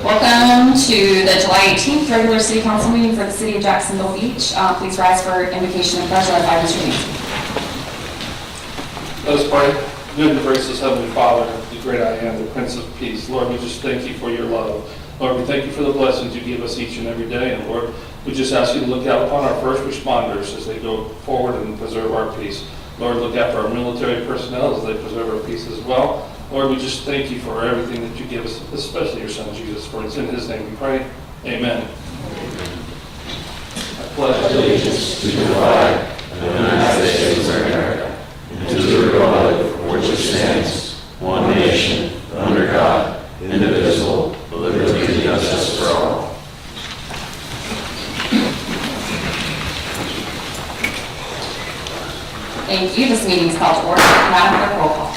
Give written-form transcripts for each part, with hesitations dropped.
Welcome to the July 18th regular city council meeting for the city of Jacksonville Beach. Please rise for invocation and pledge led by Mr. Nancy. Let us pray. Good and gracious Heavenly Father, the great I am, the Prince of Peace. Lord, we just thank you for your love. Lord, we thank you for the blessings you give us each and every day. And Lord, we just ask you to look out upon our first responders as they go forward and preserve our peace. Lord, look after our military personnel as they preserve our peace as well. Lord, we just thank you for everything that you give us, especially your Son, Jesus. For it's in his name we pray. Amen. I pledge allegiance to the flag of the United States of America and to the republic for which it stands, one nation, under God, indivisible, with liberty and justice for all. Thank you. This meeting is called to order. Madam Clerk, roll call.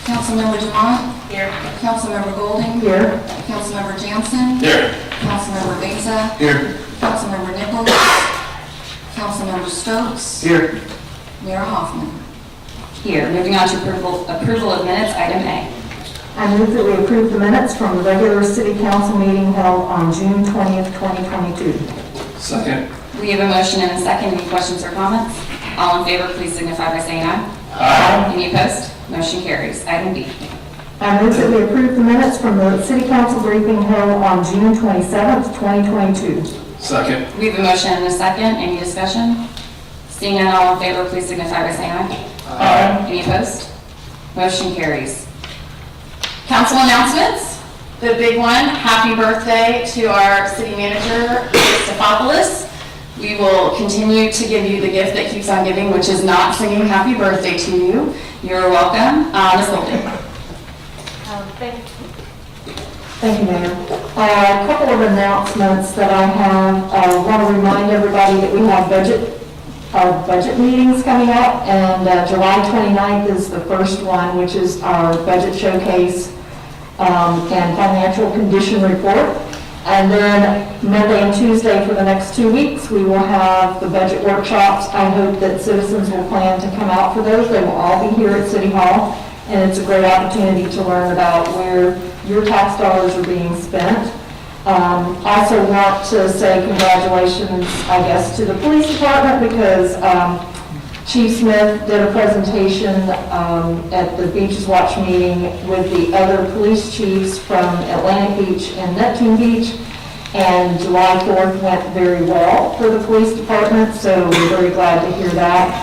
Councilmember Dumont. Here. Councilmember Golding. Here. Councilmember Jansen. Here. Councilmember Beza. Here. Councilmember Nichols. Councilmember Stokes. Here. Mayor Hoffman. Here. Moving on to approval of minutes, item A. I move that we approve the minutes from the regular city council meeting held on June 20th, 2022. Second. We have a motion and a second. Any questions or comments? All in favor, please signify by saying aye. Aye. Any opposed? Motion carries. Item B. I move that we approve the minutes from the city council briefing held on June 27th, 2022. Second. We have a motion and a second. Any discussion? Seeing none, all in favor, please signify by saying aye. Aye. Any opposed? Motion carries. Council announcements. The big one, happy birthday to our city manager, Stefopoulos. We will continue to give you the gift that keeps on giving, which is not singing happy birthday to you. You're welcome. Ms. Golding. Thank you, Mayor. A couple of announcements that I have. I want to remind everybody that we have our budget meetings coming up, and July 29th is the first one, which is our budget showcase and financial condition report. And then Monday and Tuesday for the next 2 weeks, we will have the budget workshops. I hope that citizens will plan to come out for those. They will all be here at City Hall, and it's a great opportunity to learn about where your tax dollars are being spent. I also want to say congratulations, I guess, to the police department because Chief Smith did a presentation at the Beaches Watch meeting with the other police chiefs from Atlantic Beach and Neptune Beach, and July 4th went very well for the police department, so we're very glad to hear that.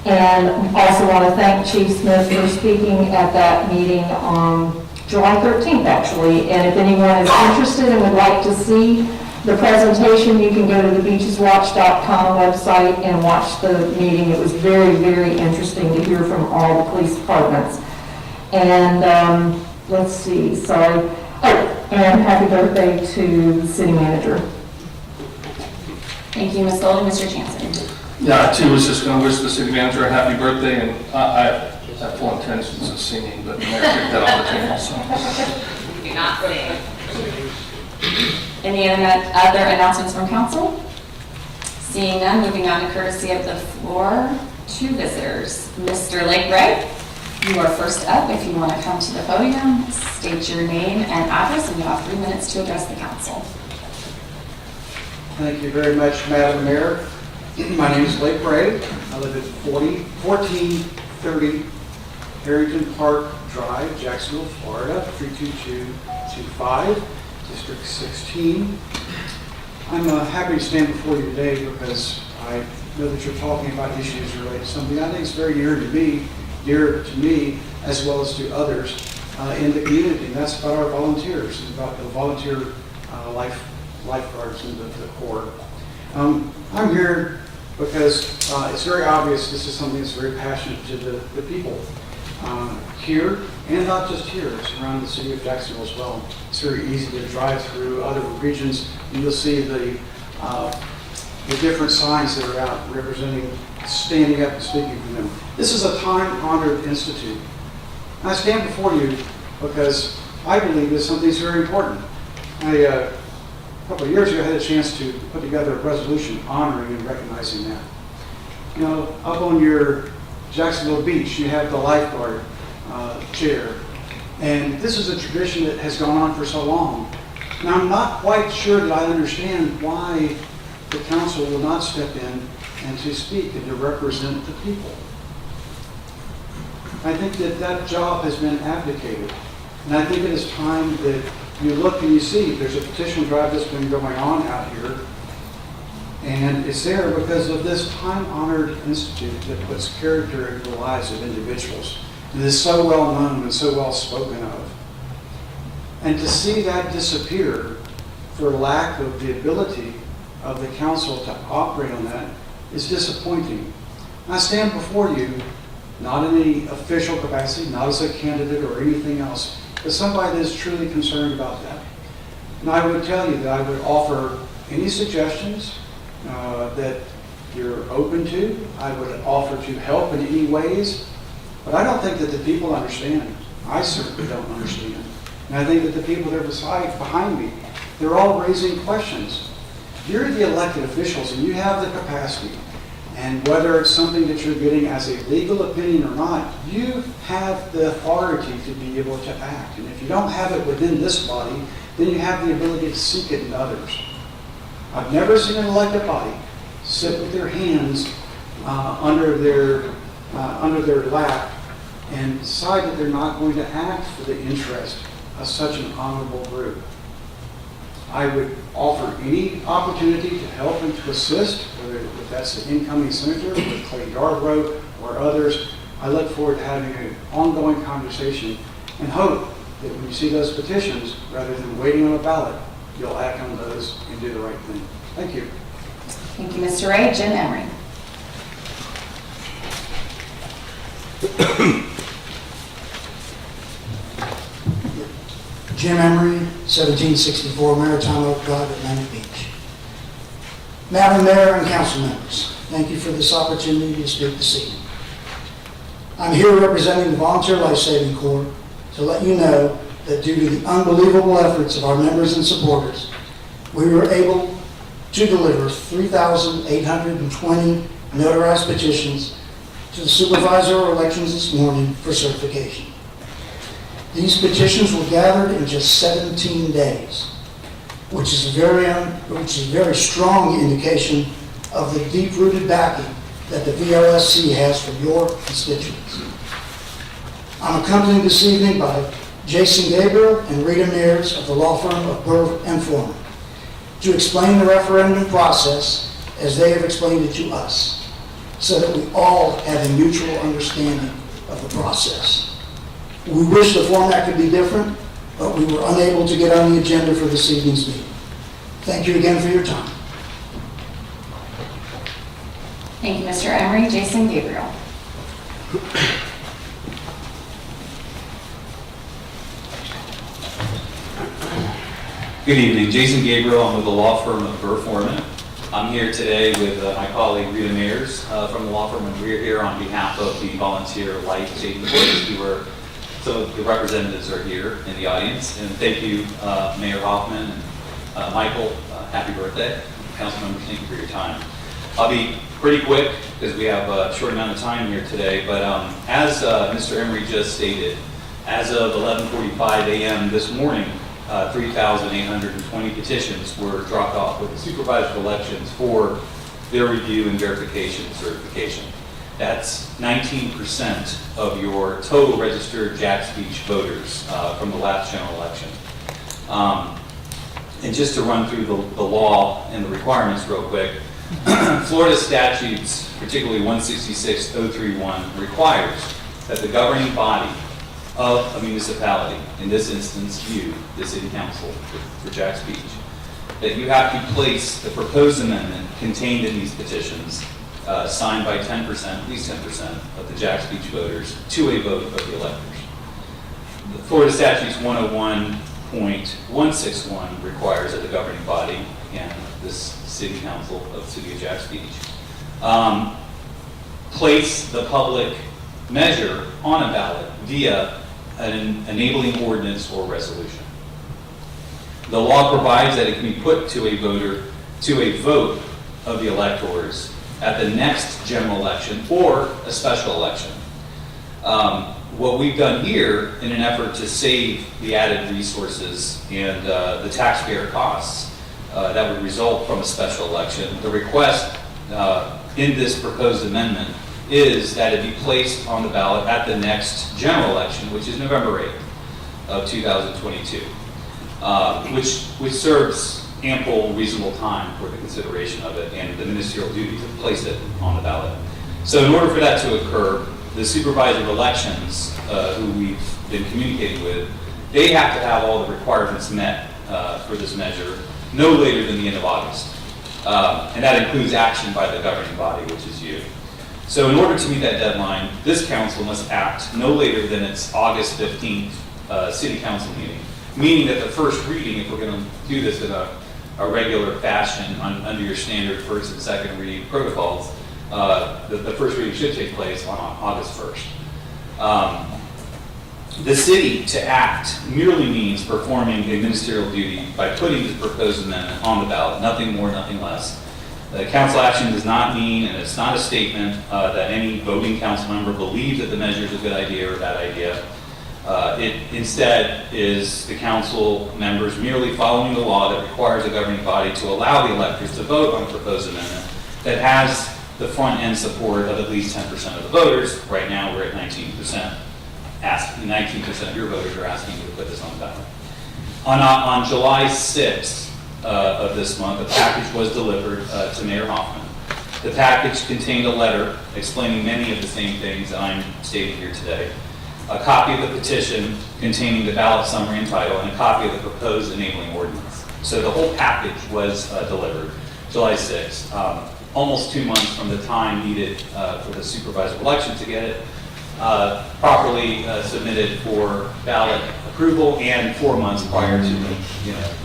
And also want to thank Chief Smith for speaking at that meeting on July 13th, actually. And if anyone is interested and would like to see the presentation, you can go to the beacheswatch.com website and watch the meeting. It was very, very interesting to hear from all the police departments. And let's see, sorry. Oh, and happy birthday to the city manager. Thank you, Ms. Golding. Mr. Jansen. Yeah, I too was just going to wish the city manager a happy birthday, and I have full intentions of singing, but the mayor took that off the table, so. Do not sing. Any other announcements from council? Seeing none, moving on to courtesy of the floor, 2 visitors. Mr. Lake Ray, you are first up. If you want to come to the podium, state your name and address, and you have 3 minutes to address the council. Thank you very much, Madam Mayor. My name is Lake Ray. I live at 1430 Harrington Park Drive, Jacksonville, Florida, 32225. District 16. I'm happy to stand before you today because I know that you're talking about issues related to something I think is very dear to me, as well as to others in the community. And that's about our volunteers, and about the volunteer lifeguards in the Corps. I'm here because it's very obvious this is something that's very passionate to the people here, and not just here, it's around the city of Jacksonville as well. It's very easy to drive through other regions, and you'll see the different signs that are out representing, standing up and speaking for them. This is a time-honored institute. And I stand before you because I believe that something is very important. A couple of years ago, I had a chance to put together a resolution honoring and recognizing that. You know, up on your Jacksonville Beach, you have the lifeguard chair. And this is a tradition that has gone on for so long. And I'm not quite sure that I understand why the council will not step in and to speak and to represent the people. I think that that job has been abdicated. And I think it is time that you look and you see there's a petition drive that's been going on out here. And it's there because of this time-honored institute that puts character into the lives of individuals. It is so well known and so well spoken of. And to see that disappear for lack of the ability of the council to operate on that is disappointing. I stand before you, not in any official capacity, not as a candidate or anything else, but somebody that is truly concerned about that. And I would tell you that I would offer any suggestions that you're open to. I would offer to help in any ways, but I don't think that the people understand. I certainly don't understand. And I think that the people that are behind me, they're all raising questions. You're the elected officials and you have the capacity. And whether it's something that you're getting as a legal opinion or not, you have the authority to be able to act. And if you don't have it within this body, then you have the ability to seek it in others. I've never seen an elected body sit with their hands under their lap and decide that they're not going to act for the interest of such an honorable group. I would offer any opportunity to help and to assist, whether that's the incoming senator, with Clay Yarbrough, or others. I look forward to having an ongoing conversation and hope that when you see those petitions, rather than waiting on a ballot, you'll act on those and do the right thing. Thank you. Thank you, Mr. Ray. Jim Emery. Jim Emery, 1764 Maritime Oak Drive, Atlantic Beach. Madam Mayor and council members, thank you for this opportunity to speak this evening. I'm here representing the Volunteer Life Saving Corps to let you know that due to the unbelievable efforts of our members and supporters, we were able to deliver 3,820 notarized petitions to the supervisor of elections this morning for certification. These petitions were gathered in just 17 days, which is a very strong indication of the deep-rooted backing that the VLSC has for your constituents. I'm accompanied this evening by Jason Gabriel and Rita Mears of the law firm of Burr and Foreman to explain the referendum process as they have explained it to us, so that we all have a mutual understanding of the process. We wish the format could be different, but we were unable to get on the agenda for this evening's meeting. Thank you again for your time. Thank you, Mr. Emery. Jason Gabriel. Good evening, Jason Gabriel. I'm with the law firm of Burr Foreman. I'm here today with my colleague Rita Mears from the law firm, and we're here on behalf of the Volunteer Life Saving Corps. Some of the representatives are here in the audience, and thank you, Mayor Hoffman and Michael. Happy birthday. Council members, thank you for your time. I'll be pretty quick because we have a short amount of time here today, but as Mr. Emery just stated, as of 11:45 a.m. this morning, 3,820 petitions were dropped off with the supervisor of elections for their review and verification and certification. That's 19% of your total registered Jack's Beach voters from the last general election. And just to run through the law and the requirements real quick, Florida statutes, particularly 166.031, requires that the governing body of a municipality, in this instance you, the city council for Jack's Beach, that you have to place the proposed amendment contained in these petitions signed by 10%, at least 10% of the Jack's Beach voters to a vote of the electors. The Florida Statutes 101.161 requires that the governing body and this city council of the city of Jack's Beach place the public measure on a ballot via an enabling ordinance or resolution. The law provides that it can be put to a voter, to a vote of the electors at the next general election or a special election. What we've done here, in an effort to save the added resources and the taxpayer costs that would result from a special election, the request in this proposed amendment is that it be placed on the ballot at the next general election, which is November 8th of 2022, which serves ample reasonable time for the consideration of it and the ministerial duty to place it on the ballot. So in order for that to occur, the supervisor of elections, who we've been communicating with, they have to have all the requirements met for this measure no later than the end of August. And that includes action by the governing body, which is you. So in order to meet that deadline, this council must act no later than its August 15th city council meeting, meaning that the first reading, if we're going to do this in a regular fashion under your standard first and second reading protocols, the first reading should take place on August 1st. The city to act merely means performing a ministerial duty by putting the proposed amendment on the ballot, nothing more, nothing less. The council action does not mean, and it's not a statement, that any voting council member believes that the measure is a good idea or a bad idea. It instead is the council members merely following the law that requires the governing body to allow the electors to vote on a proposed amendment that has the front end support of at least 10% of the voters. Right now, we're at 19%. 19% of your voters are asking you to put this on the ballot. On July 6th of this month, a package was delivered to Mayor Hoffman. The package contained a letter explaining many of the same things that I'm stating here today, a copy of the petition containing the ballot summary and title, and a copy of the proposed enabling ordinance. So the whole package was delivered July 6th, almost 2 months from the time needed for the supervisor election to get it properly submitted for ballot approval, and 4 months prior to the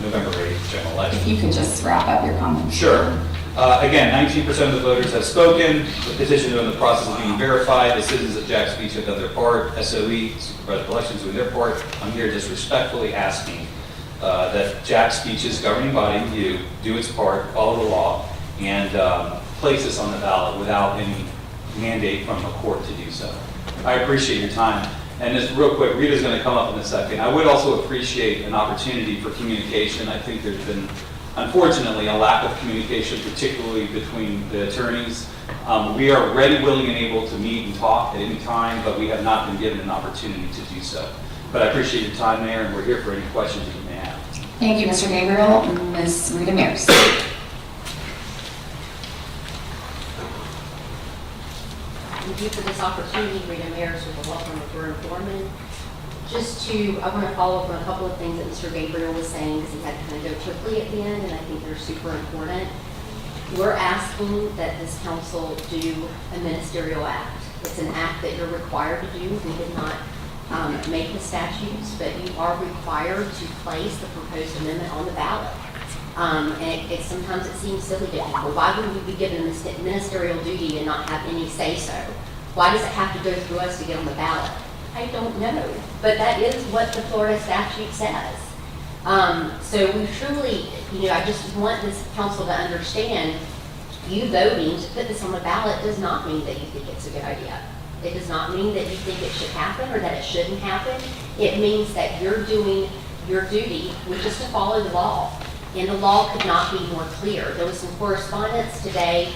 November 8th general election. If you could just wrap up your comments. Sure. Again, 19% of the voters have spoken. The petition is in the process of being verified. The citizens of Jack's Beach have done their part. SOE, supervisor of elections, doing their part. I'm here just respectfully asking that Jack's Beach's governing body, you, do its part, follow the law, and place this on the ballot without any mandate from the court to do so. I appreciate your time. And just real quick, Rita's going to come up in a second. I would also appreciate an opportunity for communication. I think there's been, unfortunately, a lack of communication, particularly between the attorneys. We are ready, willing, and able to meet and talk at any time, but we have not been given an opportunity to do so. But I appreciate your time, Mayor, and we're here for any questions you may have. Thank you, Mr. Gabriel. Ms. Rita Mears. Thank you for this opportunity, Rita Mears with the law firm of Pier Foreman. I want to follow up on a couple of things that Mr. Gabriel was saying, because he had to kind of go quickly at the end, and I think they're super important. We're asking that this council do a ministerial act. It's an act that you're required to do. We did not make the statutes, but you are required to place the proposed amendment on the ballot. And sometimes it seems silly to people. Why would we be given a ministerial duty and not have any say-so? Why does it have to go through us to get on the ballot? I don't know, but that is what the Florida statute says. So we truly, I just want this council to understand, you voting to put this on the ballot does not mean that you think it's a good idea. It does not mean that you think it should happen or that it shouldn't happen. It means that you're doing your duty, which is to follow the law. And the law could not be more clear. There was some correspondence today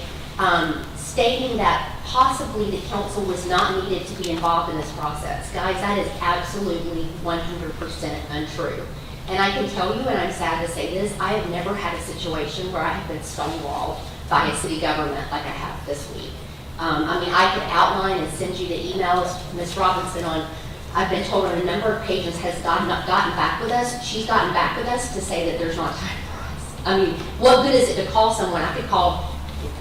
stating that possibly the council was not needed to be involved in this process. Guys, that is absolutely 100% untrue. And I can tell you, and I'm sad to say this, I have never had a situation where I have been stonewalled by a city government like I have this week. I could outline and send you the emails, Ms. Robinson, I've been told on a number of occasions has gotten back with us. She's gotten back with us to say that there's not time for us. What good is it to call someone? I could call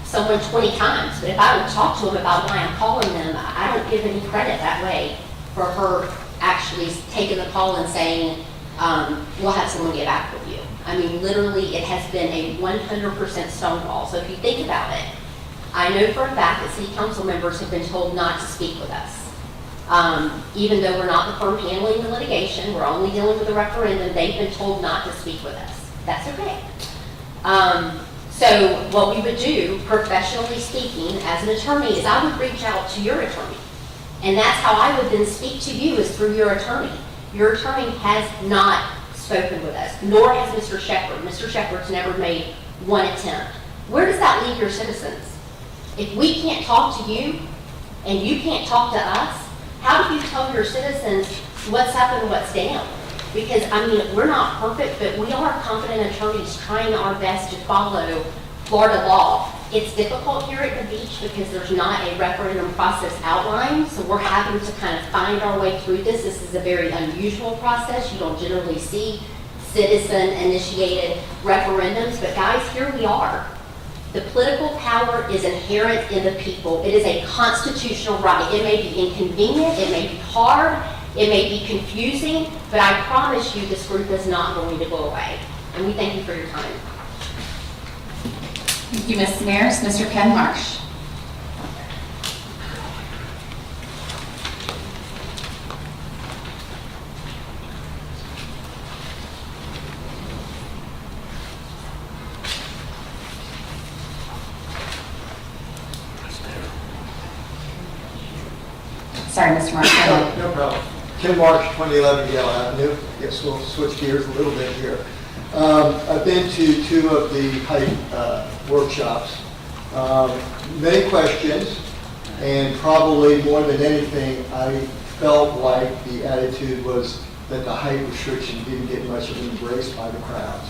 someone 20 times, but if I would talk to them about why I'm calling them, I don't give any credit that way for her actually taking the call and saying, we'll have someone get back with you. Literally, it has been a 100% stonewall. So if you think about it, I know for a fact that city council members have been told not to speak with us. Even though we're not the firm handling the litigation, we're only dealing with the referendum, they've been told not to speak with us. That's okay. So what we would do, professionally speaking, as an attorney, is I would reach out to your attorney And that's how I would then speak to you, is through your attorney. Your attorney has not spoken with us, nor has Mr. Shepherd. Mr. Shepherd's never made one attempt. Where does that leave your citizens? If we can't talk to you and you can't talk to us, how do you tell your citizens what's up and what's down? Because, I mean, we're not perfect, but we are competent attorneys trying our best to follow Florida law. It's difficult here at the beach because there's not a referendum process outlined, so we're having to kind of find our way through this. This is a very unusual process. You don't generally see citizen-initiated referendums, but guys, here we are. The political power is inherent in the people. It is a constitutional right. It may be inconvenient, it may be hard, it may be confusing, but I promise you this group is not going to go away. And we thank you for your time. Thank you, Ms. Mears. Mr. Ken Marsh. Sorry, Mr. Marsh. Go ahead. No problem. Ken Marsh, 2011 Yale Avenue. Guess we'll switch gears a little bit here. I've been to 2 of the height workshops. Many questions, and probably more than anything, I felt like the attitude was that the height restriction didn't get much of an embrace by the crowds.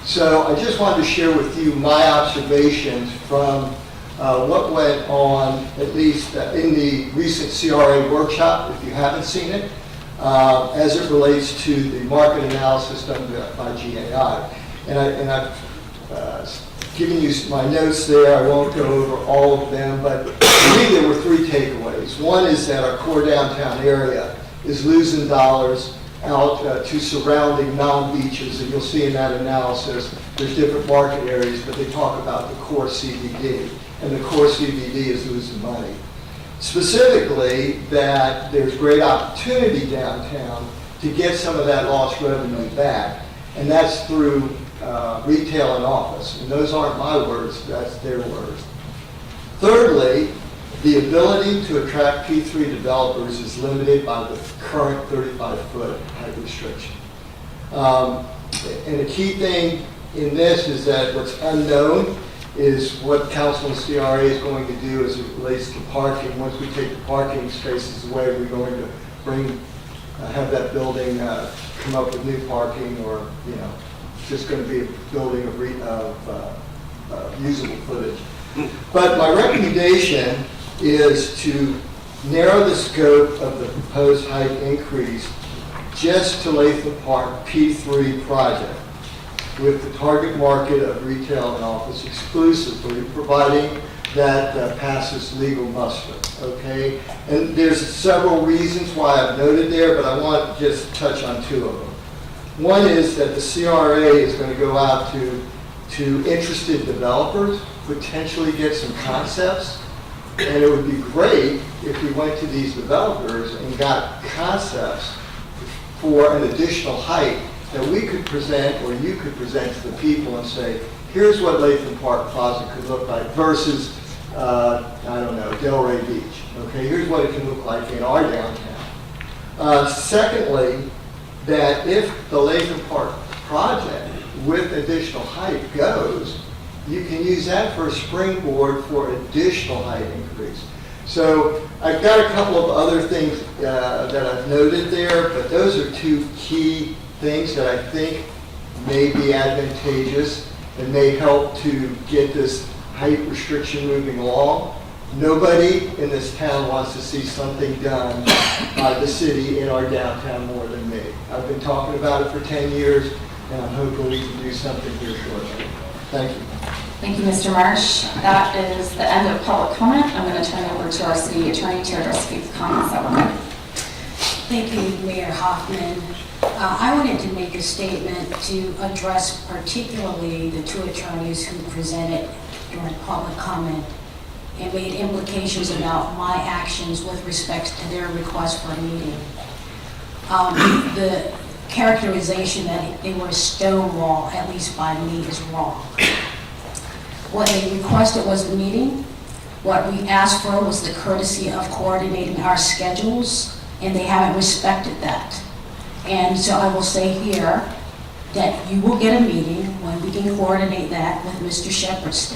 So I just wanted to share with you my observations from what went on, at least in the recent CRA workshop, if you haven't seen it, as it relates to the market analysis done by GAI. And I've given you my notes there. I won't go over all of them, but for me there were 3 takeaways. One is that our core downtown area is losing dollars out to surrounding non-beaches, and you'll see in that analysis there's different market areas, but they talk about the core CBD, and the core CBD is losing money. Specifically, that there's great opportunity downtown to get some of that lost revenue back, and that's through retail and office. And those aren't my words, that's their words. Thirdly, the ability to attract P3 developers is limited by the current 35-foot height restriction. And a key thing in this is that what's unknown is what Council and CRA is going to do as it relates to parking. Once we take the parking spaces away, we're going to have that building come up with new parking, or, you know, it's just going to be a building of usable footage. But my recommendation is to narrow the scope of the proposed height increase just to Latham Park P3 project, with the target market of retail and office exclusively, providing that passes legal muster, okay? And there's several reasons why I've noted there, but I want to just touch on 2 of them. One is that the CRA is going to go out to interested developers, potentially get some concepts, and it would be great if we went to these developers and got concepts for an additional height that we could present, or you could present to the people and say, here's what Latham Park Plaza could look like versus, I don't know, Delray Beach. Okay, here's what it can look like in our downtown. Secondly, that if the Latham Park project with additional height goes, you can use that for a springboard for additional height increase. So I've got a couple of other things that I've noted there, but those are 2 key things that I think may be advantageous and may help to get this height restriction moving along. Nobody in this town wants to see something done by the city in our downtown more than me. I've been talking about it for 10 years, and I'm hoping we can do something here shortly. Thank you. Thank you, Mr. Marsh. That is the end of public comment. I'm going to turn it over to our city attorney to address a few comments that were made. Thank you, Mayor Hoffman. I wanted to make a statement to address particularly the 2 attorneys who presented during public comment and made implications about my actions with respect to their request for a meeting. The characterization that they were a stonewall, at least by me, is wrong. What they requested was a meeting. What we asked for was the courtesy of coordinating our schedules, and they haven't respected that. And so I will say here that you will get a meeting when we can coordinate that with Mr. Shepherd's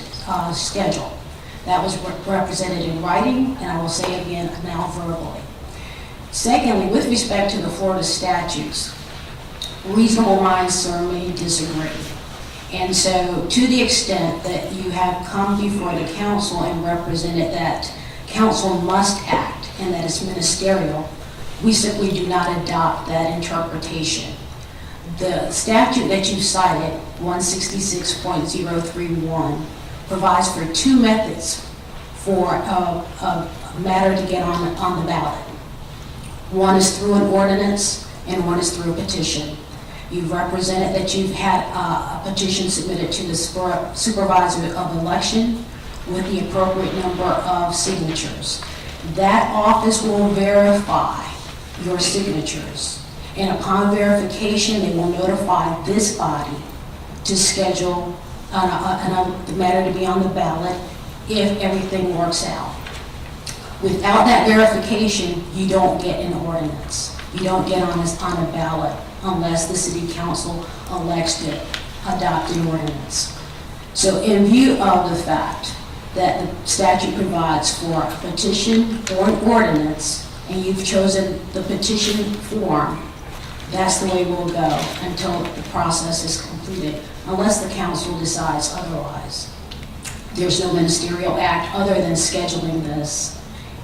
schedule. That was represented in writing, and I will say again now verbally. Secondly, with respect to the Florida statutes, reasonable minds certainly disagree. And so to the extent that you have come before the council and represented that council must act and that it's ministerial, we simply do not adopt that interpretation. The statute that you cited, 166.031, provides for two methods for a matter to get on the ballot. One is through an ordinance and one is through a petition. You've represented that you've had a petition submitted to the supervisor of election with the appropriate number of signatures. That office will verify your signatures, and upon verification, they will notify this body to schedule the matter to be on the ballot if everything works out. Without that verification, you don't get an ordinance. You don't get on a ballot unless the city council elects to adopt an ordinance. So in view of the fact that the statute provides for a petition or an ordinance, and you've chosen the petition form, that's the way we'll go until the process is completed, unless the council decides otherwise. There's no ministerial act other than scheduling this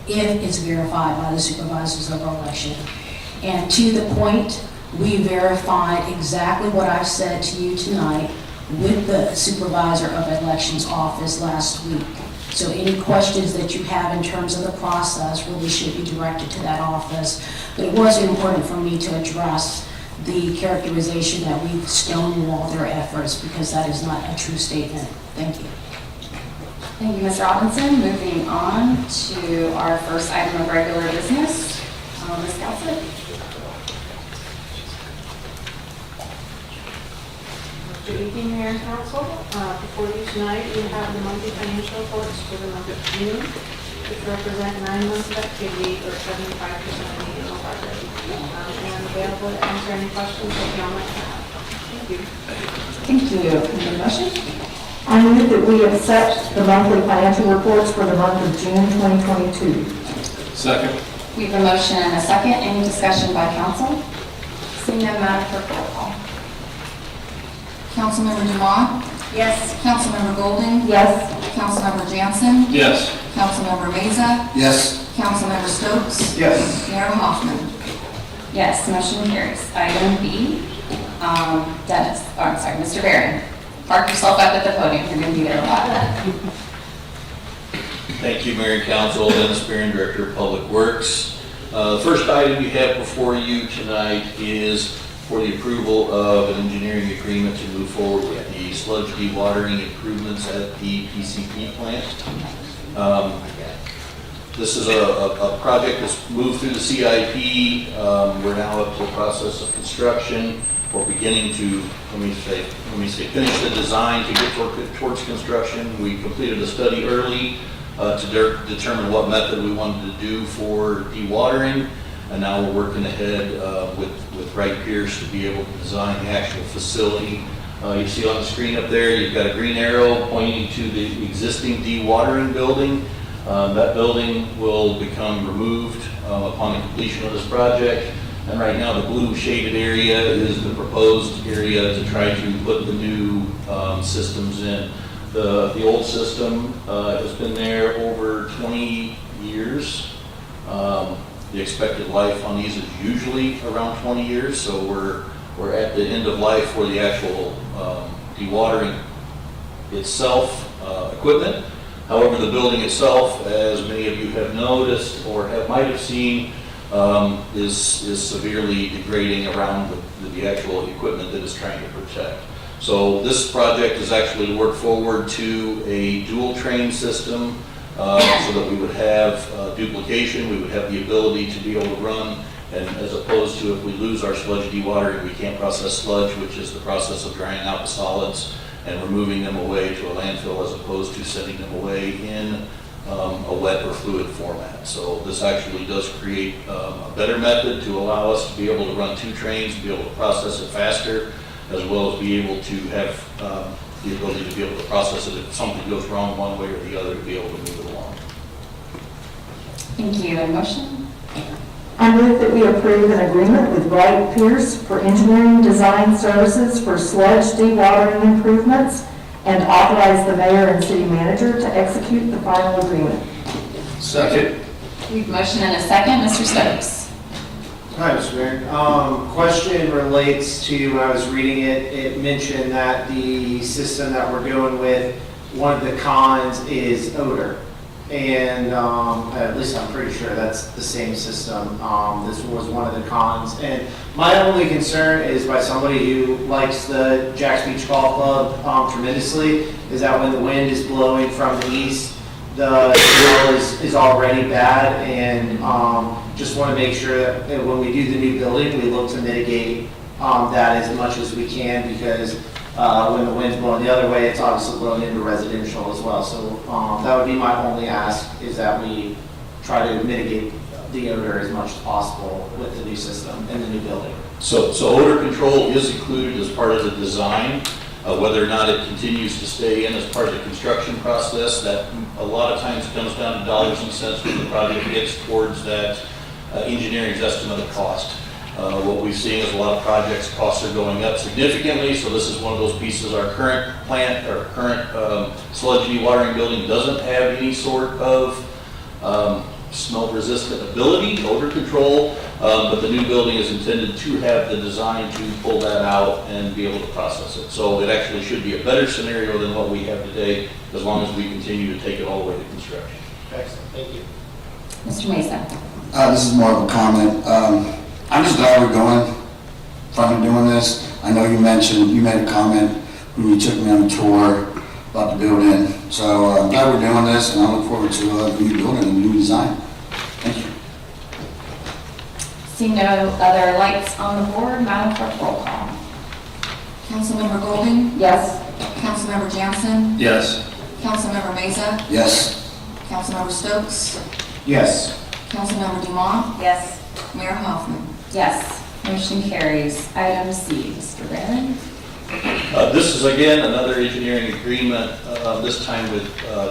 if it's verified by the supervisors of election. And to the point, we verified exactly what I've said to you tonight with the supervisor of elections office last week. So any questions that you have in terms of the process really should be directed to that office. But it was important for me to address the characterization that we've stonewalled their efforts, because that is not a true statement. Thank you. Thank you, Ms. Robinson. Moving on to our first item of regular business. Ms. Gossett. Good evening, Mayor and Council. Before you tonight, we have the monthly financial reports for the month of June, which represent 9 months of activity or 75% of the annual budget. And available to answer any questions that y'all might have. Thank you. Thank you. Can I have a motion? I move that we accept the monthly financial reports for the month of June 2022. Second. We have a motion and a second. Any discussion by council? Seeing none, Madam Clerk, roll call. Councilmember Dumont, Yes. Councilmember Golding, Yes. Councilmember Jansen, Yes. Councilmember Meza, Yes. Councilmember Stokes, Yes. Mayor Hoffman. Yes, motion carries. Item B, Dennis, I'm sorry, Mr. Barron. Park yourself up at the podium. You're going to be there a lot. Thank you, Mayor and Council. Dennis Pier, Director of Public Works. The first item you have before you tonight is for the approval of an engineering agreement to move forward with the sludge dewatering improvements at the PCP plant. This is a project that's moved through the CIP. We're now up to the process of construction. We're beginning to, let me say, finish the design to get towards construction. We completed a study early to determine what method we wanted to do for dewatering. And now we're working ahead with Wright Pierce to be able to design the actual facility. You see on the screen up there, you've got a green arrow pointing to the existing dewatering building. That building will become removed upon the completion of this project. And right now, the blue shaded area is the proposed area to try to put the new systems in. The old system has been there over 20 years. The expected life on these is usually around 20 years, so we're at the end of life for the actual dewatering itself equipment. However, the building itself, as many of you have noticed or might have seen, is severely degrading around the actual equipment that it's trying to protect. So this project is actually to work forward to a dual train system so that we would have duplication, we would have the ability to be able to run, and as opposed to if we lose our sludge dewatering, we can't process sludge, which is the process of drying out the solids and removing them away to a landfill as opposed to sending them away in a wet or fluid format. So this actually does create a better method to allow us to be able to run 2 trains, be able to process it faster, as well as be able to have the ability to be able to process it if something goes wrong one way or the other, to be able to move it along. Thank you. A motion? I move that we approve an agreement with Wright Pierce for engineering design services for sludge dewatering improvements and authorize the mayor and city manager to execute the final agreement. Second. We have a motion and a second. Mr. Stokes? Hi, Mr. Mayor. Question relates to, when I was reading it, it mentioned that the system that we're going with, one of the cons is odor. And at least I'm pretty sure that's the same system. This was one of the cons. And my only concern is by somebody who likes the Jack's Beach Golf Club tremendously, is that when the wind is blowing from the east, the smell is already bad. And just want to make sure that when we do the new building, we look to mitigate that as much as we can, because when the wind's blowing the other way, it's obviously blowing into residential as well. So that would be my only ask, is that we try to mitigate the odor as much as possible with the new system in the new building. So odor control is included as part of the design. Whether or not it continues to stay in as part of the construction process, that a lot of times comes down to dollars and cents when the project gets towards that engineering's estimate of cost. What we've seen is a lot of projects, costs are going up significantly, so this is one of those pieces. Our current plant, our current sludge dewatering building doesn't have any sort of smell resistant ability, odor control, but the new building is intended to have the design to pull that out and be able to process it. So it actually should be a better scenario than what we have today, as long as we continue to take it all the way to construction. Excellent, thank you. Mr. Mesa? This is more of a comment. I'm just glad we're going from doing this. I know you made a comment when you took me on a tour about the building. So I'm glad we're doing this, and I look forward to the new building and the new design. Thank you. See no other lights on the board, Madam Clerk, roll call. Councilmember Golding, Yes? Councilmember Jansen, Yes. Councilmember Meza, Yes. Councilmember Stokes, Yes. Councilmember Dumont, Yes. Mayor Hoffman. Yes. Motion carries. Item C, Mr. Barron? This is again another engineering agreement, this time with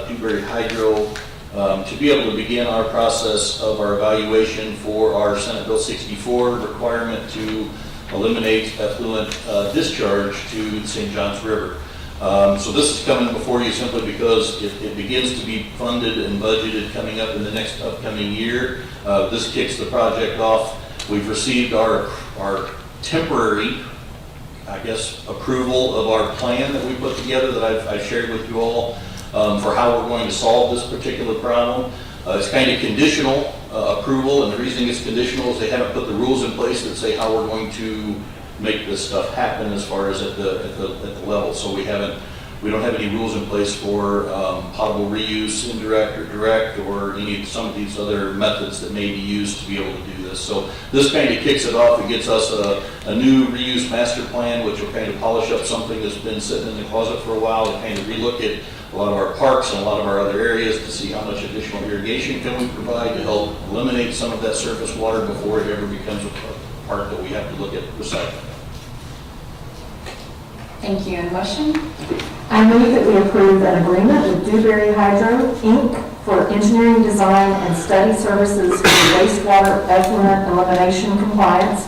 Dewberry Hydro, to be able to begin our process of our evaluation for our Senate Bill 64 requirement to eliminate effluent discharge to St. Johns River. So this is coming before you simply because it begins to be funded and budgeted coming up in the next upcoming year. This kicks the project off. We've received our temporary, I guess, approval of our plan that we put together that I've shared with you all for how we're going to solve this particular problem. It's kind of conditional approval, and the reason it's conditional is they haven't put the rules in place that say how we're going to make this stuff happen as far as at the level. So we don't have any rules in place for potable reuse, indirect or direct, or some of these other methods that may be used to be able to do this. So this kind of kicks it off. It gets us a new reuse master plan, which will kind of polish up something that's been sitting in the closet for a while, and kind of relook at a lot of our parks and a lot of our other areas to see how much additional irrigation can we provide to help eliminate some of that surface water before it ever becomes a part that we have to look at recycling. Thank you. And motion? I move that we approve an agreement with Dewberry Hydro, Inc. for engineering design and study services for wastewater effluent elimination compliance,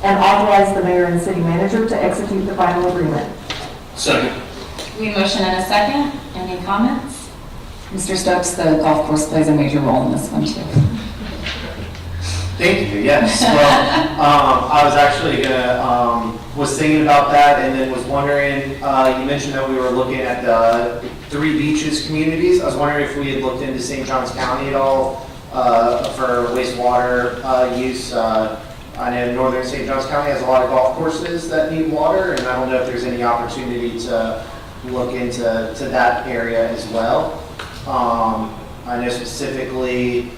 and authorize the mayor and city manager to execute the final agreement. Second. We have a motion and a second. Any comments? Mr. Stokes, the golf course plays a major role in this one too. Thank you, yes. Well, I was actually was thinking about that, and then was wondering, you mentioned that we were looking at the 3 beaches communities. I was wondering if we had looked into St. Johns County at all for wastewater use. I know northern St. Johns County has a lot of golf courses that need water, and I don't know if there's any opportunity to look into that area as well. I know specifically,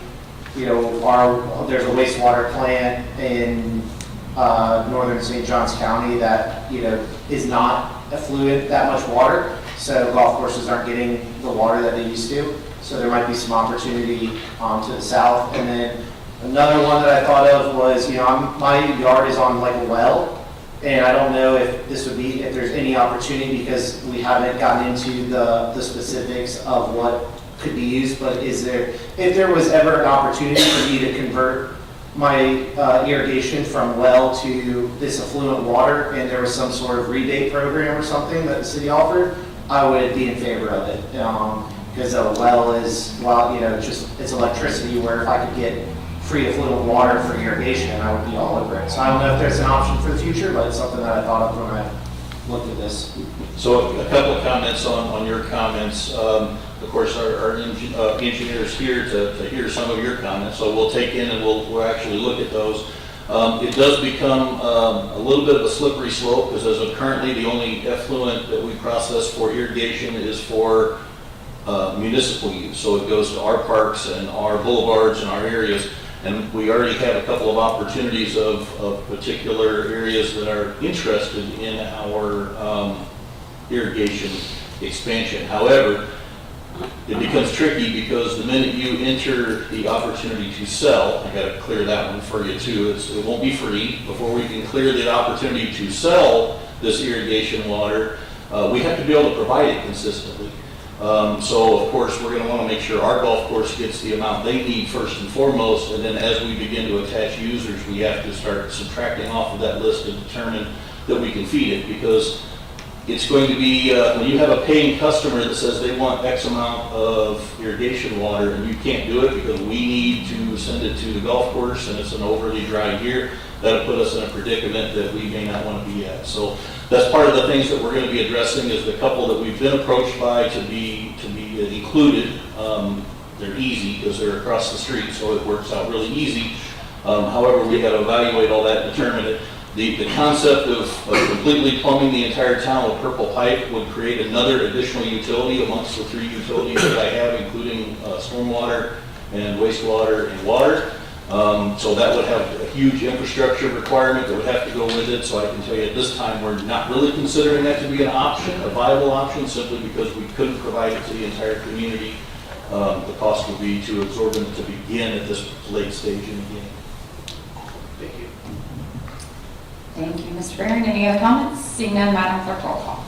there's a wastewater plant in northern St. Johns County that, is not effluent that much water. So golf courses aren't getting the water that they used to. So there might be some opportunity to the south. And then another one that I thought of was, my yard is on like a well, and I don't know if there's any opportunity, because we haven't gotten into the specifics of what could be used, but if there was ever an opportunity for me to convert my irrigation from well to this affluent water, and there was some sort of rebate program or something that the city offered, I would be in favor of it. Because a well is, it's electricity, where if I could get free affluent water for irrigation, I would be all over it. So I don't know if there's an option for the future, but it's something that I thought of when I looked at this. So a couple of comments on your comments. Of course, our engineer's here to hear some of your comments, so we'll take in and we'll actually look at those. It does become a little bit of a slippery slope, because as of currently, the only effluent that we process for irrigation is for municipal use. So it goes to our parks and our boulevards and our areas. And we already have a couple of opportunities of particular areas that are interested in our irrigation expansion. However, it becomes tricky, because the minute you enter the opportunity to sell, I got to clear that one for you too, it won't be free. Before we can clear the opportunity to sell this irrigation water, we have to be able to provide it consistently. So of course, we're going to want to make sure our golf course gets the amount they need first and foremost, and then as we begin to attach users, we have to start subtracting off of that list and determine that we can feed it, because it's going to be, when you have a paying customer that says they want X amount of irrigation water and you can't do it because we need to send it to the golf course and it's an overly dry year, that'll put us in a predicament that we may not want to be at. So that's part of the things that we're going to be addressing, is the couple that we've been approached by to be included. They're easy because they're across the street, so it works out really easy. However, we got to evaluate all that and determine it. The concept of completely plumbing the entire town with purple pipe would create another additional utility amongst the 3 utilities that I have, including stormwater and wastewater and water. So that would have a huge infrastructure requirement that would have to go with it. So I can tell you at this time, we're not really considering that to be an option, a viable option, simply because we couldn't provide it to the entire community. The cost would be too exorbitant to begin at this late stage in the game. Thank you. Thank you, Mr. Barron. Any other comments? Seeing none, Madam Clerk, roll call.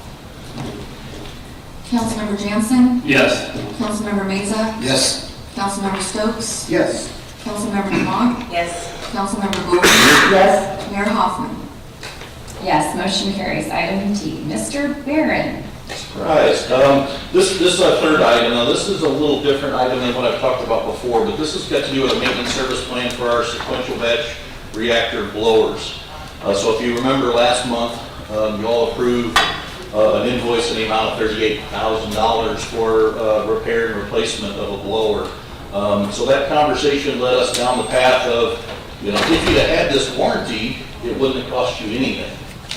Councilmember Jansen? Yes. Councilmember Meza? Yes. Councilmember Stokes? Yes. Councilmember Dumont? Yes. Councilmember Gold? Yes. Mayor Hoffman? Yes, motion carries. Item D. Mr. Barron. Surprise. This third item, now this is a little different item than what I've talked about before, but this has got to do with a maintenance service plan for our sequential batch reactor blowers. So if you remember last month, you all approved an invoice in the amount of $38,000 for repair and replacement of a blower. So that conversation led us down the path of, if you'd have had this warranty, it wouldn't have cost you anything.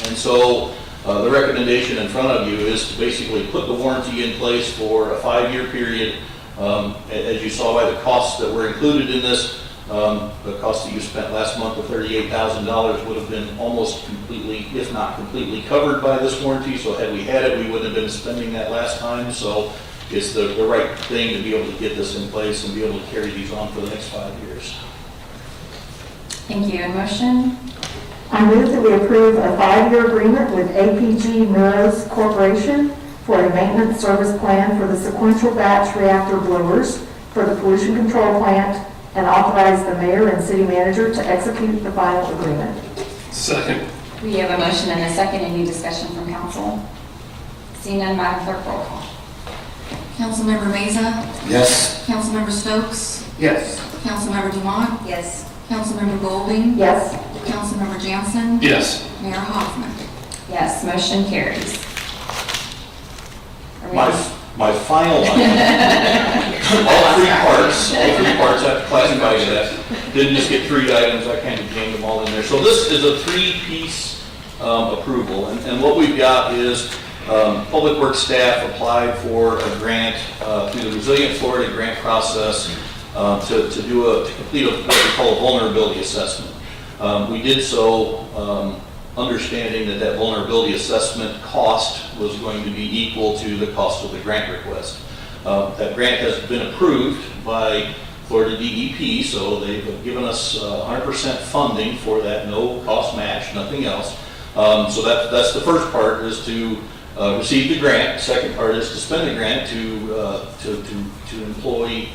And so the recommendation in front of you is to basically put the warranty in place for a 5-year period. As you saw by the costs that were included in this, the cost that you spent last month of $38,000 would have been almost completely, if not completely, covered by this warranty. So had we had it, we wouldn't have been spending that last time. So it's the right thing to be able to get this in place and be able to carry these on for the next 5 years. Thank you. And motion? I move that we approve a 5-year agreement with APG Neuros Corporation for a maintenance service plan for the sequential batch reactor blowers for the pollution control plant, and authorize the mayor and city manager to execute the final agreement. Second. We have a motion and a second. Any discussion from council? Seeing none, Madam Clerk, roll call. Councilmember Meza? Yes. Councilmember Stokes? Yes. Councilmember Dumont? Yes. Councilmember Golding? Yes. Councilmember Jansen? Yes. Mayor Hoffman? Yes, motion carries. Are we on? My final one, all three parts have to classify to that. Didn't just get 3 items, I kind of jammed them all in there. So this is a 3-piece approval, and what we've got is Public Works staff applied for a grant through the Resilient Florida grant process to complete what we call a vulnerability assessment. We did so understanding that that vulnerability assessment cost was going to be equal to the cost of the grant request. That grant has been approved by Florida DEP, so they've given us 100% funding for that, no cost match, nothing else. So that's the first part, is to receive the grant. Second part is to spend the grant to employ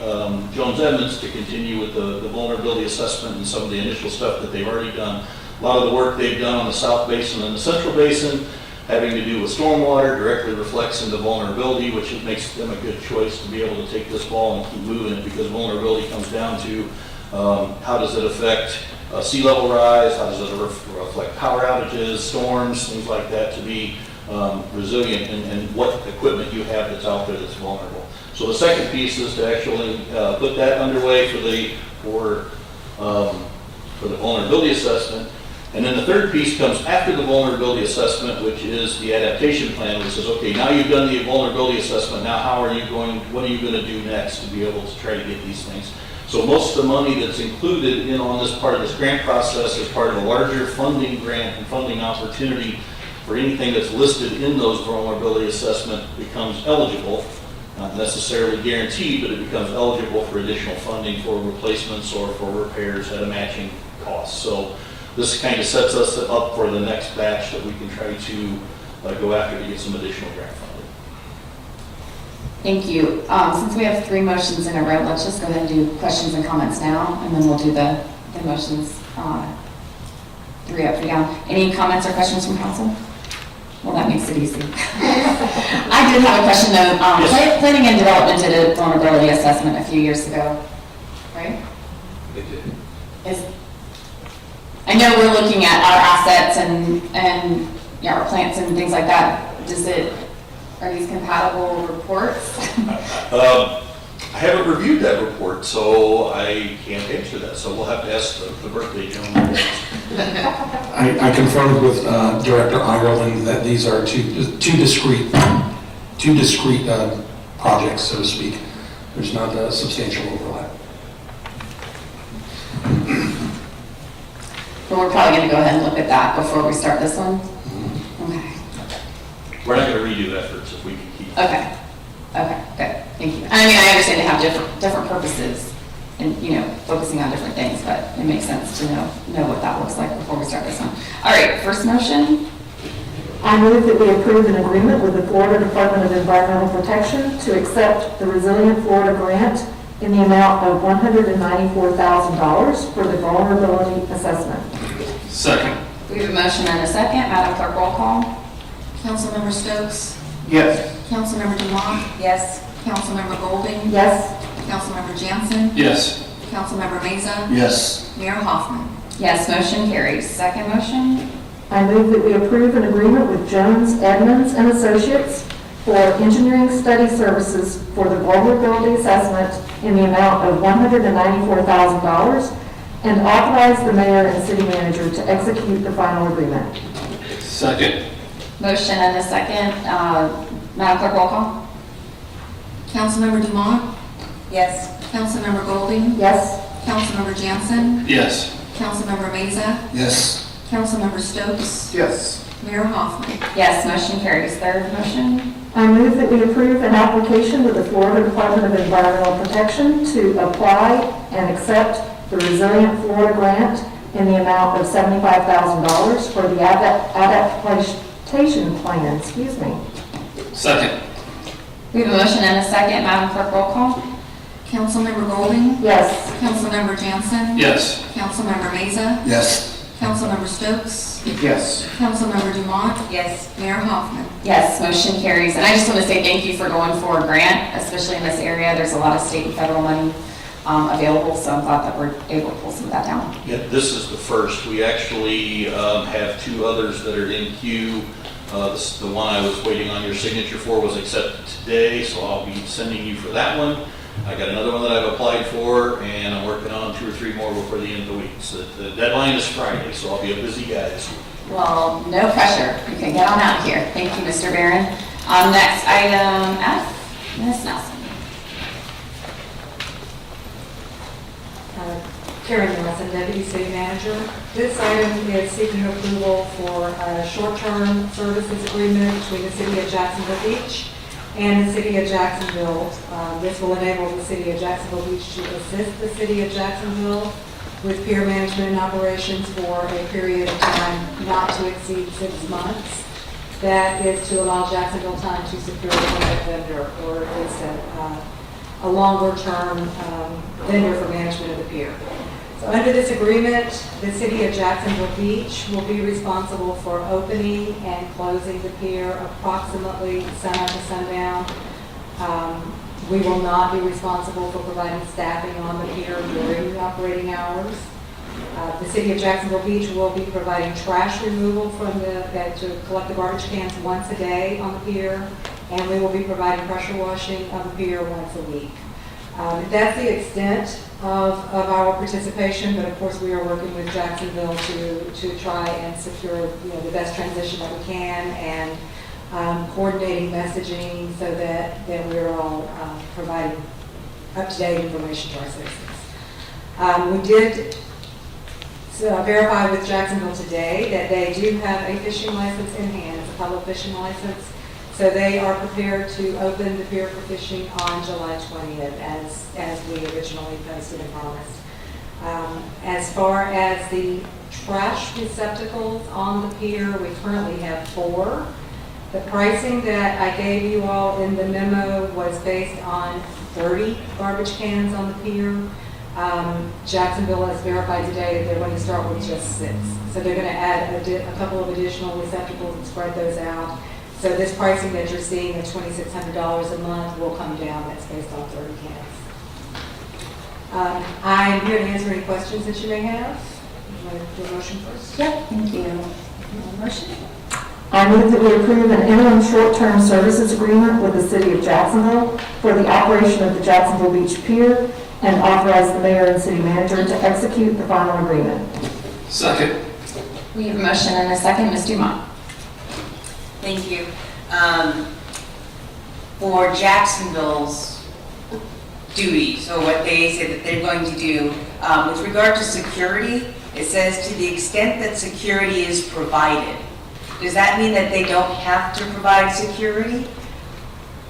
Jones Edmonds to continue with the vulnerability assessment and some of the initial stuff that they've already done. A lot of the work they've done on the South Basin and the Central Basin, having to do with stormwater, directly reflects into vulnerability, which it makes them a good choice to be able to take this ball and keep moving it, because vulnerability comes down to how does it affect sea level rise, how does it reflect power outages, storms, things like that, to be resilient, and what equipment you have that's out there that's vulnerable. So the second piece is to actually put that underway for the vulnerability assessment. And then the third piece comes after the vulnerability assessment, which is the adaptation plan, which says, okay, now you've done the vulnerability assessment, now what are you going to do next to be able to try to get these things? So most of the money that's included on this part of this grant process is part of a larger funding grant and funding opportunity for anything that's listed in those vulnerability assessment becomes eligible, not necessarily guaranteed, but it becomes eligible for additional funding for replacements or for repairs at a matching cost. So this kind of sets us up for the next batch that we can try to go after to get some additional grant funding. Thank you. Since we have 3 motions in a row, let's just go ahead and do questions and comments now, and then we'll do the motions 3 up, 3 down. Any comments or questions from council? Well, that makes it easy. I did have a question though. Yes. Planning and Development did a vulnerability assessment a few years ago, right? They did. I know we're looking at our assets and our plants and things like that. Are these compatible reports? I haven't reviewed that report, so I can't answer that. So we'll have to ask the birthday gentleman. I confirmed with Director Ireland that these are two discrete projects, so to speak. There's not a substantial overlap. But we're probably going to go ahead and look at that before we start this one? Okay. We're not going to redo efforts if we can keep. Okay, good, thank you. I mean, I understand they have different purposes and, focusing on different things, but it makes sense to know what that looks like before we start this one. All right, first motion. I move that we approve an agreement with the Florida Department of Environmental Protection to accept the Resilient Florida Grant in the amount of $194,000 for the vulnerability assessment. Second. We have a motion and a second. Madam Clerk, roll call. Councilmember Stokes? Yes. Councilmember Dumont? Yes. Councilmember Golding? Yes. Councilmember Jansen? Yes. Councilmember Meza? Yes. Mayor Hoffman? Yes, motion carries. Second motion. I move that we approve an agreement with Jones, Edmonds and Associates for engineering study services for the vulnerability assessment in the amount of $194,000 and authorize the mayor and city manager to execute the final agreement. Second. Motion and a second. Madam Clerk, roll call. Councilmember Dumont? Yes. Councilmember Golding? Yes. Councilmember Jansen? Yes. Councilmember Meza? Yes. Councilmember Stokes? Yes. Mayor Hoffman? Yes, motion carries. Third motion. I move that we approve an application with the Florida Department of Environmental Protection to apply and accept the Resilient Florida Grant in the amount of $75,000 for the adaptation plan, Second. We have a motion and a second. Madam Clerk, roll call. Councilmember Golding? Yes. Councilmember Jansen? Yes. Councilmember Meza? Yes. Councilmember Stokes? Yes. Councilmember Dumont? Yes. Mayor Hoffman? Yes, motion carries. And I just want to say thank you for going for a grant, especially in this area. There's a lot of state and federal money available, so I'm glad that we're able to pull some of that down. Yeah, this is the first. We actually have 2 others that are in queue. The one I was waiting on your signature for was accepted today, so I'll be sending you for that one. I got another one that I've applied for, and I'm working on 2 or 3 more before the end of the week. So the deadline is Friday, so I'll be a busy guy this week. Well, no pressure. You can get on out here. Thank you, Mr. Barron. Next item F, Ms. Nelson. Karen Nelson, Deputy City Manager. This item is seeking approval for a short-term services agreement between the City of Jacksonville Beach and the City of Jacksonville. This will enable the City of Jacksonville Beach to assist the City of Jacksonville with pier management and operations for a period of time not to exceed 6 months. That is to allow Jacksonville time to secure a permanent vendor, or at least a longer-term vendor for management of the pier. So under this agreement, the City of Jacksonville Beach will be responsible for opening and closing the pier approximately sunup to sundown. We will not be responsible for providing staffing on the pier during the operating hours. The City of Jacksonville Beach will be providing trash removal to collect the garbage cans once a day on the pier, and we will be providing pressure washing of the pier once a week. That's the extent of our participation, but of course we are working with Jacksonville to try and secure the best transition that we can, and coordinating messaging so that we're all providing up-to-date information to our citizens. We did verify with Jacksonville today that they do have a fishing license in hand. It's a public fishing license. So they are prepared to open the pier for fishing on July 20th, as we originally posted and promised. As far as the trash receptacles on the pier, we currently have 4. The pricing that I gave you all in the memo was based on 30 garbage cans on the pier. Jacksonville has verified today that they're going to start with just 6. So they're going to add a couple of additional receptacles and spread those out. So this pricing that you're seeing of $2,600 a month will come down. That's based on 30 cans. I'm here to answer any questions that you may have. You want to do a motion first? Yep, thank you. Motion. I move that we approve an interim short-term services agreement with the City of Jacksonville for the operation of the Jacksonville Beach Pier, and authorize the mayor and city manager to execute the final agreement. Second. We have a motion and a second. Ms. Dumont. Thank you. For Jacksonville's duties, or what they say that they're going to do, with regard to security, it says to the extent that security is provided. Does that mean that they don't have to provide security?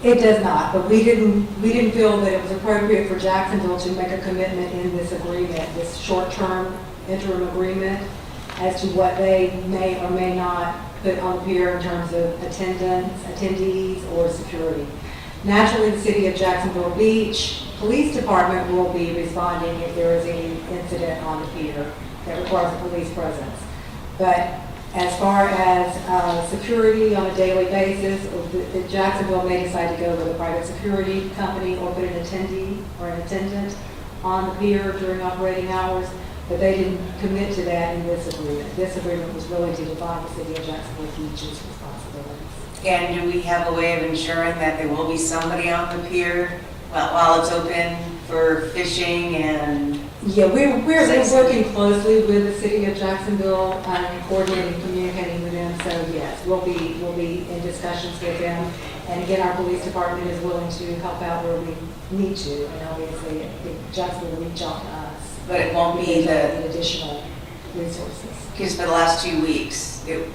It does not, but we didn't feel that it was appropriate for Jacksonville to make a commitment in this agreement, this short-term interim agreement, as to what they may or may not put on the pier in terms of attendance, attendees, or security. Naturally, the City of Jacksonville Beach Police Department will be responding if there is any incident on the pier that requires a police presence. But as far as security on a daily basis, Jacksonville may decide to go with a private security company or put an attendee or an attendant on the pier during operating hours, but they didn't commit to that in this agreement. This agreement was really to define the City of Jacksonville Beach's responsibilities. And do we have a way of ensuring that there will be somebody on the pier while it's open for fishing and? Yeah, we're working closely with the City of Jacksonville and coordinating, communicating with them. So yes, we'll be in discussions with them. And again, our police department is willing to help out where we need to. And obviously, Jacksonville will reach out to us. But it won't be the additional resources. Because for the last 2 weeks, it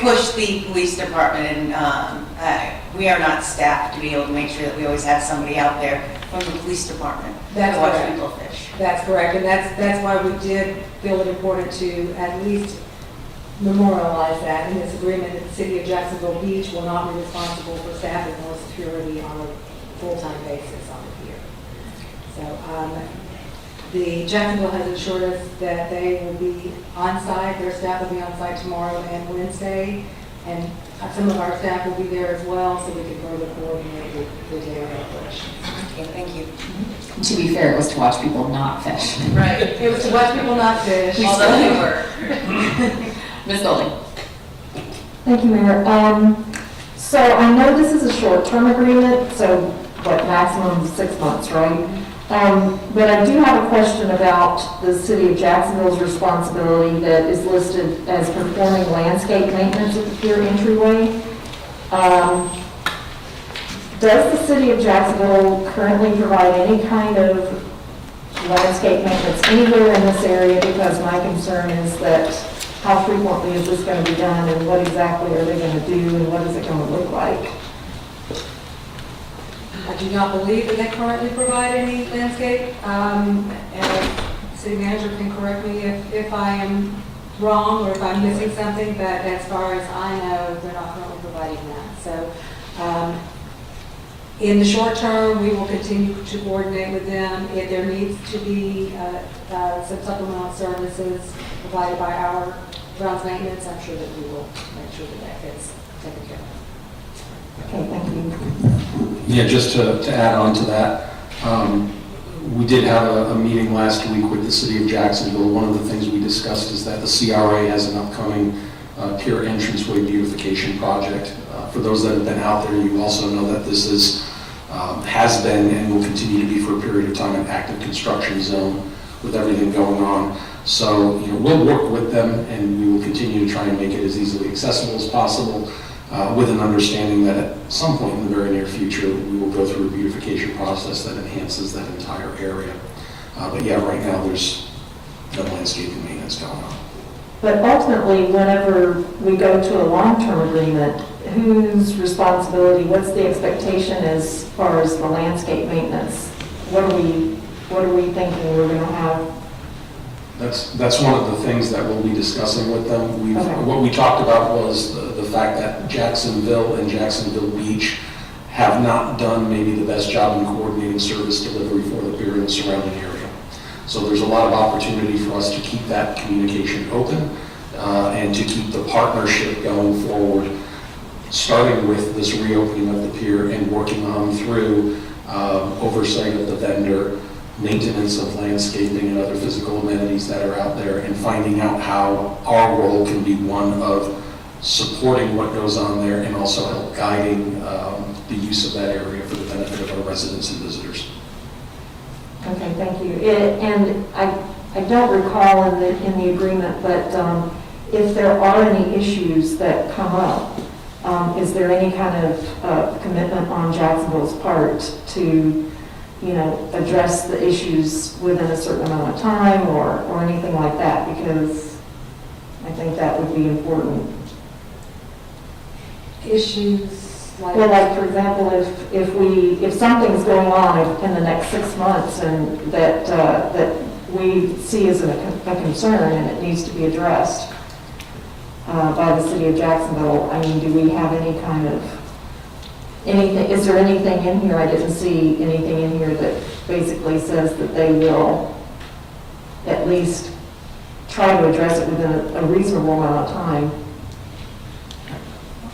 pushed the police department, and we are not staffed to be able to make sure that we always have somebody out there from the police department to watch people fish. That's correct, and that's why we did feel it important to at least memorialize that in this agreement that the City of Jacksonville Beach will not be responsible for staffing or security on a full-time basis on the pier. So the Jacksonville has assured us that they will be on site. Their staff will be on site tomorrow and Wednesday, and some of our staff will be there as well, so we can further coordinate with the daily operations. Okay, thank you. To be fair, it was to watch people not fish. Right. It was to watch people not fish. Although they were. Ms. Golding. Thank you, Mayor. So I know this is a short-term agreement, so what, maximum 6 months, right? But I do have a question about the City of Jacksonville's responsibility that is listed as performing landscape maintenance at the pier entryway. Does the City of Jacksonville currently provide any kind of landscape maintenance anywhere in this area, because my concern is that how frequently is this going to be done, and what exactly are they going to do, and what is it going to look like? I do not believe that they currently provide any landscape. And city manager can correct me if I am wrong or if I'm missing something, but as far as I know, they're not currently providing that. So in the short term, we will continue to coordinate with them. If there needs to be some supplemental services provided by our grounds maintenance, I'm sure that we will make sure that that gets taken care of. Okay, thank you. Yeah, just to add on to that, we did have a meeting last week with the city of Jacksonville. One of the things we discussed is that the CRA has an upcoming Pier entranceway beautification project. For those that have been out there, you also know that this has been and will continue to be for a period of time an active construction zone with everything going on. So, we'll work with them, and we will continue to try and make it as easily accessible as possible, with an understanding that at some point in the very near future, we will go through a beautification process that enhances that entire area. But yeah, right now, there's no landscaping maintenance going on. But ultimately, whenever we go to a long-term agreement, whose responsibility, what's the expectation as far as the landscape maintenance? What are we thinking we're going to have? That's one of the things that we'll be discussing with them. Okay. What we talked about was the fact that Jacksonville and Jacksonville Beach have not done maybe the best job in coordinating service delivery for the pier and the surrounding area. So there's a lot of opportunity for us to keep that communication open and to keep the partnership going forward, starting with this reopening of the pier and working on through oversight of the vendor, maintenance of landscaping and other physical amenities that are out there, and finding out how our role can be one of supporting what goes on there and also help guiding the use of that area for the benefit of our residents and visitors. Okay, thank you. And I don't recall in the agreement, but if there are any issues that come up, is there any kind of commitment on Jacksonville's part to address the issues within a certain amount of time or anything like that? Because I think that would be important. Issues like? Well, like, for example, if something's going on in the next 6 months and that we see as a concern and it needs to be addressed by the city of Jacksonville, I mean, do we have any kind of anything, is there anything in here, I didn't see anything in here that basically says that they will at least try to address it within a reasonable amount of time?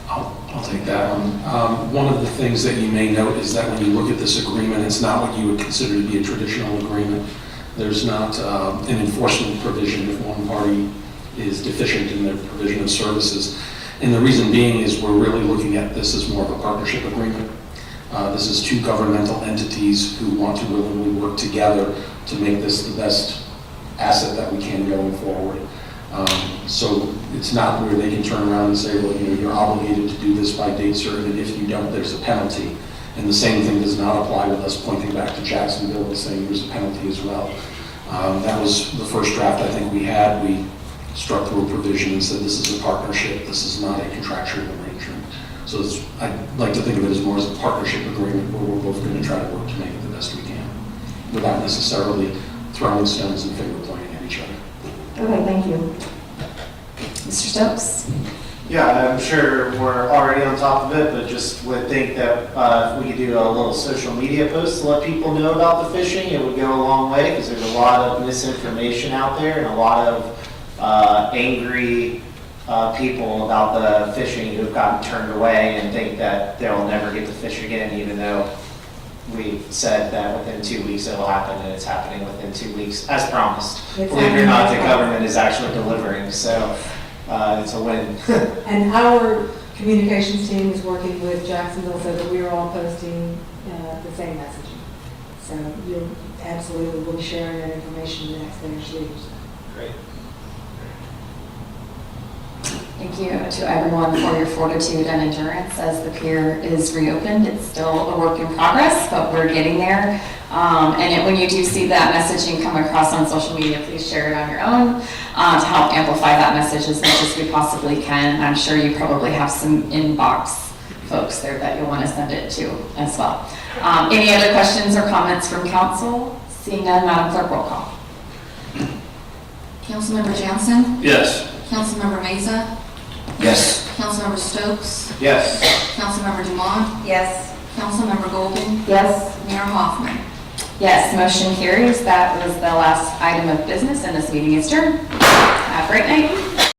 I'll take that one. One of the things that you may note is that when you look at this agreement, it's not what you would consider to be a traditional agreement. There's not an enforcement provision if one party is deficient in their provision of services. And the reason being is we're really looking at this as more of a partnership agreement. This is two governmental entities who want to willingly work together to make this the best asset that we can going forward. So it's not where they can turn around and say, well, you're obligated to do this by date certain, and if you don't, there's a penalty. And the same thing does not apply with us pointing back to Jacksonville and saying there's a penalty as well. That was the first draft I think we had. We struck through a provision and said this is a partnership, this is not a contractual arrangement. So I'd like to think of it as more as a partnership agreement where we're both going to try to work to make it the best we can without necessarily throwing stones and finger pointing at each other. Okay, thank you. Mr. Stokes? Yeah, I'm sure we're already on top of it, but just would think that if we could do a little social media post to let people know about the fishing, it would go a long way, because there's a lot of misinformation out there and a lot of angry people about the fishing who've gotten turned away and think that they'll never get to fish again, even though we said that within 2 weeks it'll happen, and it's happening within 2 weeks, as promised. It's Believe it or not, the government is actually delivering, so it's a win. And our communications team is working with Jacksonville so that we are all posting the same messaging. So you absolutely will be sharing that information in the next day or so. Great. Thank you to everyone for your fortitude and endurance as the pier is reopened. It's still a work in progress, but we're getting there. When you do see that messaging come across on social media, please share it on your own to help amplify that message as much as we possibly can. I'm sure you probably have some inbox folks there that you'll want to send it to as well. Any other questions or comments from council? Seeing none, Madam Clerk, roll call. Councilmember Johnson? Yes. Councilmember Mesa? Yes. Councilmember Stokes? Yes. Councilmember Dumont? Yes. Councilmember Golden? Yes. Mayor Hoffman? Yes, motion carries. That was the last item of business, and this meeting is adjourned. Have a great night.